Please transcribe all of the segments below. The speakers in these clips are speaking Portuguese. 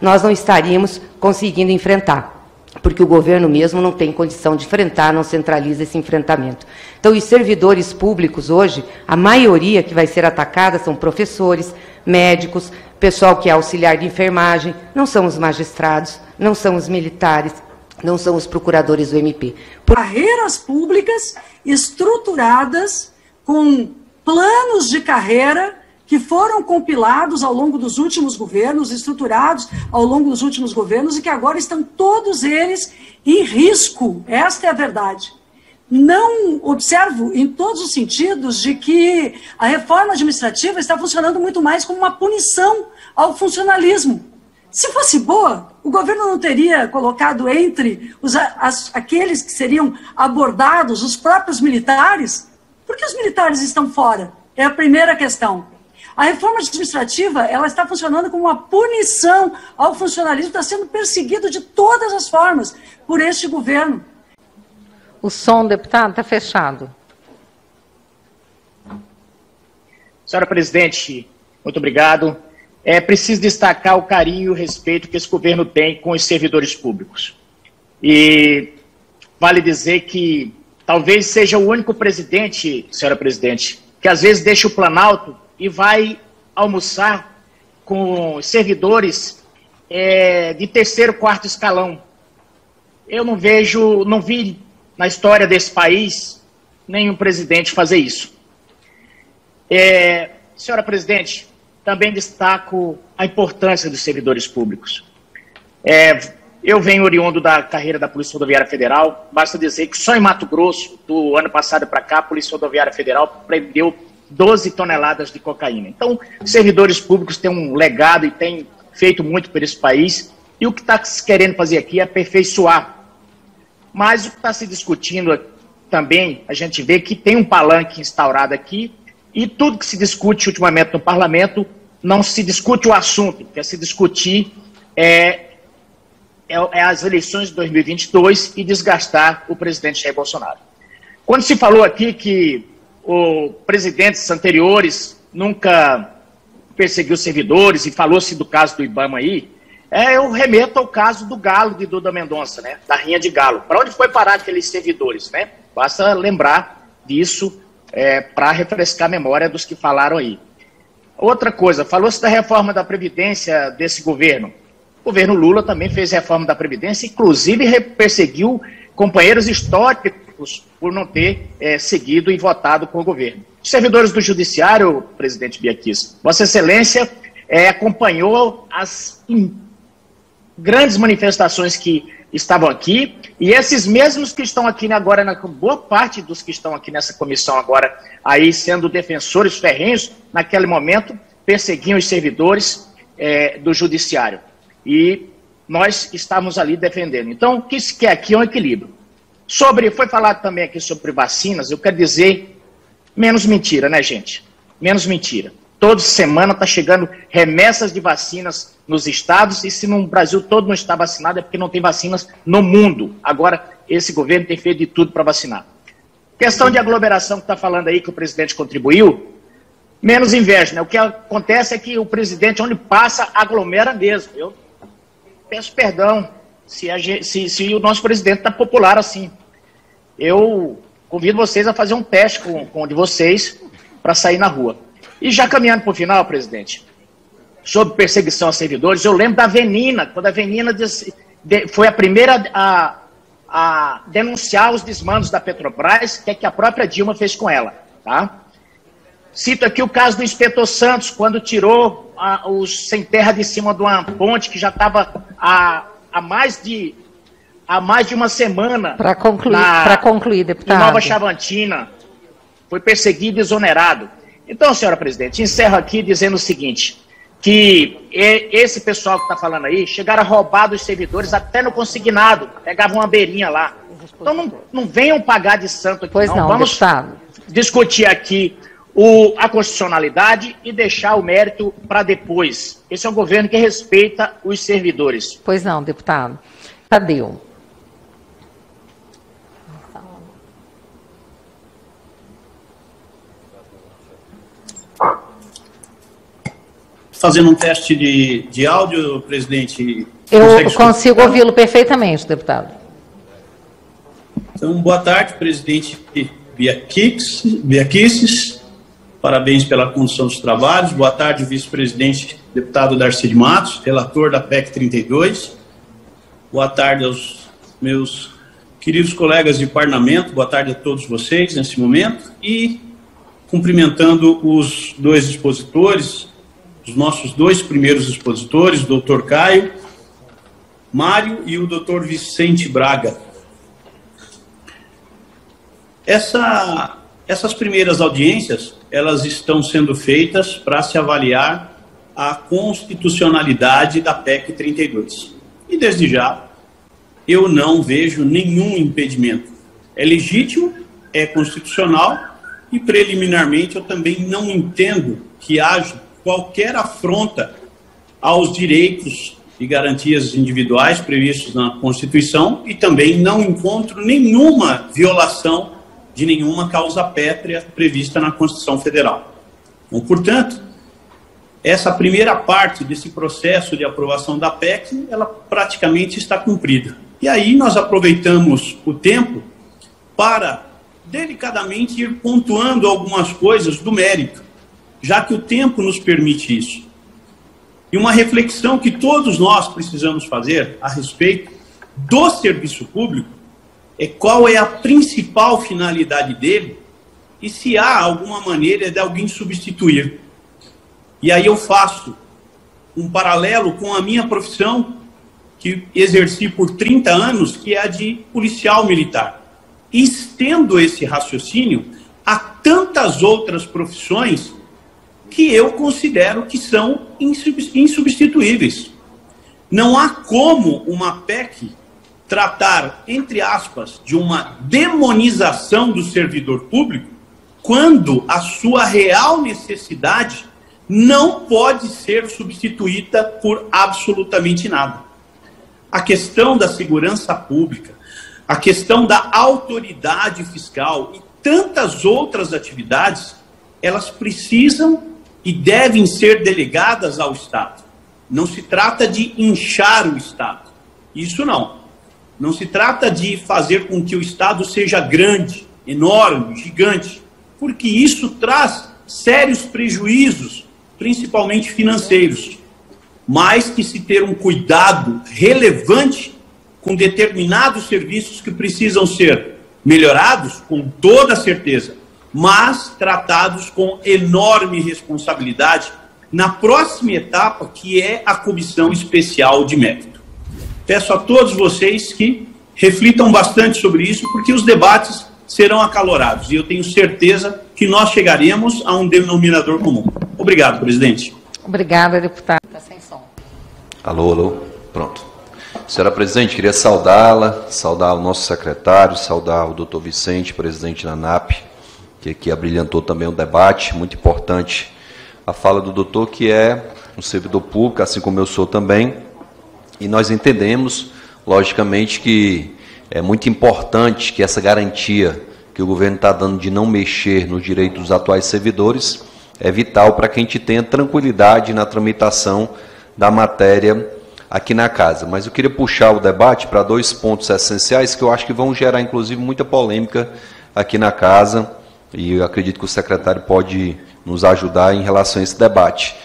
nós não estaríamos conseguindo enfrentar, porque o governo mesmo não tem condição de enfrentar, não centraliza esse enfrentamento. Então, os servidores públicos hoje, a maioria que vai ser atacada são professores, médicos, pessoal que é auxiliar de enfermagem, não são os magistrados, não são os militares, não são os procuradores do MP. Carreiras públicas estruturadas com planos de carreira que foram compilados ao longo dos últimos governos, estruturados ao longo dos últimos governos e que agora estão todos eles em risco. Esta é a verdade. Não observo em todos os sentidos de que a reforma administrativa está funcionando muito mais como uma punição ao funcionalismo. Se fosse boa, o governo não teria colocado entre aqueles que seriam abordados os próprios militares? Por que os militares estão fora? É a primeira questão. A reforma administrativa, ela está funcionando como uma punição ao funcionalismo, está sendo perseguido de todas as formas por este governo. O som, deputado, está fechado. Senhora presidente, muito obrigado. É preciso destacar o carinho e o respeito que esse governo tem com os servidores públicos. E vale dizer que talvez seja o único presidente, senhora presidente, que às vezes deixa o Planalto e vai almoçar com servidores de terceiro, quarto escalão. Eu não vi na história desse país nenhum presidente fazer isso. Senhora presidente, também destaco a importância dos servidores públicos. Eu venho oriundo da carreira da Polícia Rodoviária Federal, basta dizer que só em Mato Grosso, do ano passado para cá, a Polícia Rodoviária Federal prendeu 12 toneladas de cocaína. Então, os servidores públicos têm um legado e têm feito muito por esse país, e o que está se querendo fazer aqui é aperfeiçoar. Mas o que está se discutindo também, a gente vê que tem um palanque instaurado aqui, e tudo que se discute ultimamente no parlamento, não se discute o assunto, quer se discutir as eleições de 2022 e desgastar o presidente Jair Bolsonaro. Quando se falou aqui que os presidentes anteriores nunca perseguiu servidores e falou-se do caso do IBAMA aí, eu remeto ao caso do Galo de Duda Mendonça, né, da Rinha de Galo. Para onde foi parar aqueles servidores, né? Basta lembrar disso para refrescar a memória dos que falaram aí. Outra coisa, falou-se da reforma da Previdência desse governo. O governo Lula também fez reforma da Previdência, inclusive perseguiu companheiros históricos por não ter seguido e votado com o governo. Os servidores do Judiciário, presidente Biaquis, Vossa Excelência acompanhou as grandes manifestações que estavam aqui, e esses mesmos que estão aqui agora, boa parte dos que estão aqui nessa comissão agora, aí sendo defensores ferrenhos, naquele momento, perseguiam os servidores do Judiciário. E nós estávamos ali defendendo. Então, o que se quer aqui é um equilíbrio. Foi falado também aqui sobre vacinas, eu quero dizer, menos mentira, né, gente? Menos mentira. Toda semana está chegando remessas de vacinas nos estados, e se no Brasil todo não está vacinado é porque não tem vacinas no mundo. Agora, esse governo tem feito de tudo para vacinar. Questão de aglomeração que está falando aí, que o presidente contribuiu, menos inveja, né? O que acontece é que o presidente, onde passa, aglomera mesmo. Eu peço perdão se o nosso presidente está popular assim. Eu convido vocês a fazer um teste com o de vocês para sair na rua. E já caminhando para o final, presidente, sobre perseguição a servidores, eu lembro da Avenina, quando a Avenina foi a primeira a denunciar os desmandos da Petrobras, que a própria Dilma fez com ela. Tá? Cito aqui o caso do inspetor Santos, quando tirou os sem terra de cima de uma ponte que já estava há mais de uma semana. Para concluir, deputado. Em Nova Chavantina, foi perseguido e exonerado. Então, senhora presidente, encerro aqui dizendo o seguinte, que esse pessoal que está falando aí, chegaram a roubar dos servidores até no consignado, pegavam uma beirinha lá. Então não venham pagar de santo aqui, pois não. Vamos deputado. Discutir aqui a constitucionalidade e deixar o mérito para depois. Esse é um governo que respeita os servidores. Pois não, deputado. Tadeu. fazendo um teste de áudio, presidente. Eu consigo ouvi-lo perfeitamente, deputado. Então, boa tarde, presidente Biaquices. Parabéns pela condução dos trabalhos. Boa tarde, vice-presidente, deputado Darcy de Matos, relator da PEC 32. Boa tarde aos meus queridos colegas de parlamento. Boa tarde a todos vocês nesse momento. E cumprimentando os dois expositores, os nossos dois primeiros expositores, o doutor Caio Mário e o doutor Vicente Braga. Essas primeiras audiências, elas estão sendo feitas para se avaliar a constitucionalidade da PEC 32. E desde já, eu não vejo nenhum impedimento. É legítimo, é constitucional e preliminarmente eu também não entendo que haja qualquer afronta aos direitos e garantias individuais previstos na Constituição e também não encontro nenhuma violação de nenhuma causa pétrea prevista na Constituição Federal. Então, portanto, essa primeira parte desse processo de aprovação da PEC, ela praticamente está cumprida. E aí nós aproveitamos o tempo para delicadamente ir pontuando algumas coisas do mérito, já que o tempo nos permite isso. E uma reflexão que todos nós precisamos fazer a respeito do serviço público é qual é a principal finalidade dele e se há alguma maneira de alguém substituir. E aí eu faço um paralelo com a minha profissão, que exerci por 30 anos, que é a de policial militar. E estendo esse raciocínio a tantas outras profissões que eu considero que são insubstituíveis. Não há como uma PEC tratar, entre aspas, de uma demonização do servidor público quando a sua real necessidade não pode ser substituída por absolutamente nada. A questão da segurança pública, a questão da autoridade fiscal e tantas outras atividades, elas precisam e devem ser delegadas ao Estado. Não se trata de inchar o Estado. Isso não. Não se trata de fazer com que o Estado seja grande, enorme, gigante, porque isso traz sérios prejuízos, principalmente financeiros. Mas que se ter um cuidado relevante com determinados serviços que precisam ser melhorados, com toda certeza, mas tratados com enorme responsabilidade na próxima etapa, que é a Comissão Especial de Mérito. Peço a todos vocês que reflitam bastante sobre isso, porque os debates serão acalorados, e eu tenho certeza que nós chegaremos a um denominador comum. Obrigado, presidente. Obrigada, deputada. Está sem som. Alô, alô. Pronto. Senhora presidente, queria saudá-la, saudar o nosso secretário, saudar o doutor Vicente, presidente da ANAP, que aqui abrilhantou também o debate, muito importante a fala do doutor, que é um servidor público, assim como eu sou também, e nós entendemos, logicamente, que é muito importante que essa garantia que o governo está dando de não mexer nos direitos dos atuais servidores é vital para que a gente tenha tranquilidade na tramitação da matéria aqui na casa. Mas eu queria puxar o debate para dois pontos essenciais que eu acho que vão gerar, inclusive, muita polêmica aqui na casa, e eu acredito que o secretário pode nos ajudar em relação a esse debate.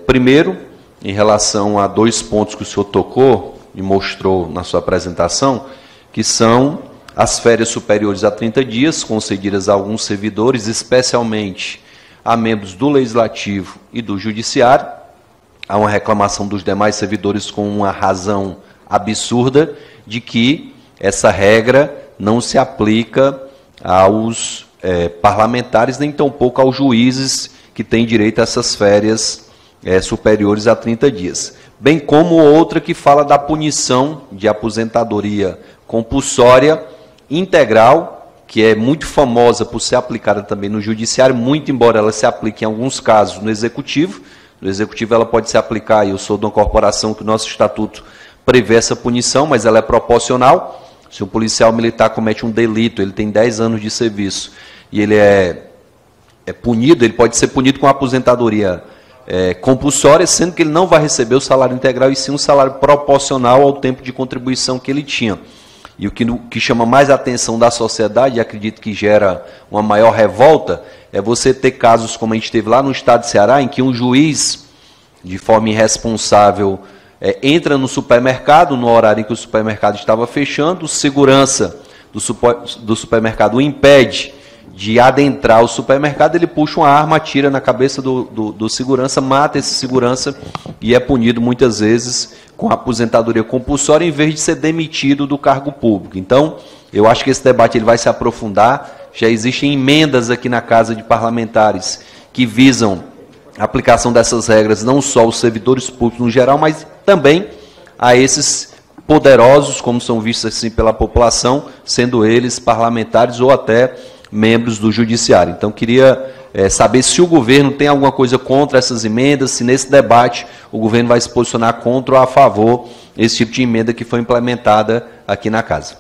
Primeiro, em relação a dois pontos que o senhor tocou e mostrou na sua apresentação, que são as férias superiores a 30 dias, concedidas a alguns servidores, especialmente a membros do Legislativo e do Judiciário. Há uma reclamação dos demais servidores com uma razão absurda de que essa regra não se aplica aos parlamentares, nem tampouco aos juízes que têm direito a essas férias superiores a 30 dias. Bem como outra que fala da punição de aposentadoria compulsória integral, que é muito famosa por ser aplicada também no Judiciário, muito embora ela se aplique em alguns casos no Executivo. No Executivo ela pode se aplicar, e eu sou de uma corporação que o nosso estatuto prevê essa punição, mas ela é proporcional. Se um policial militar comete um delito, ele tem 10 anos de serviço, e ele é punido, ele pode ser punido com aposentadoria compulsória, sendo que ele não vai receber o salário integral e sim um salário proporcional ao tempo de contribuição que ele tinha. E o que chama mais a atenção da sociedade, e acredito que gera uma maior revolta, é você ter casos como a gente teve lá no estado de Ceará, em que um juiz, de forma irresponsável, entra no supermercado, no horário em que o supermercado estava fechando, o segurança do supermercado o impede de adentrar o supermercado, ele puxa uma arma, atira na cabeça do segurança, mata esse segurança e é punido muitas vezes com aposentadoria compulsória em vez de ser demitido do cargo público. Então, eu acho que esse debate ele vai se aprofundar. Já existem emendas aqui na Casa de Parlamentares que visam a aplicação dessas regras não só aos servidores públicos no geral, mas também a esses poderosos, como são vistos assim pela população, sendo eles parlamentares ou até membros do Judiciário. Então, queria saber se o governo tem alguma coisa contra essas emendas, se nesse debate o governo vai se posicionar contra ou a favor desse tipo de emenda que foi implementada aqui na Casa.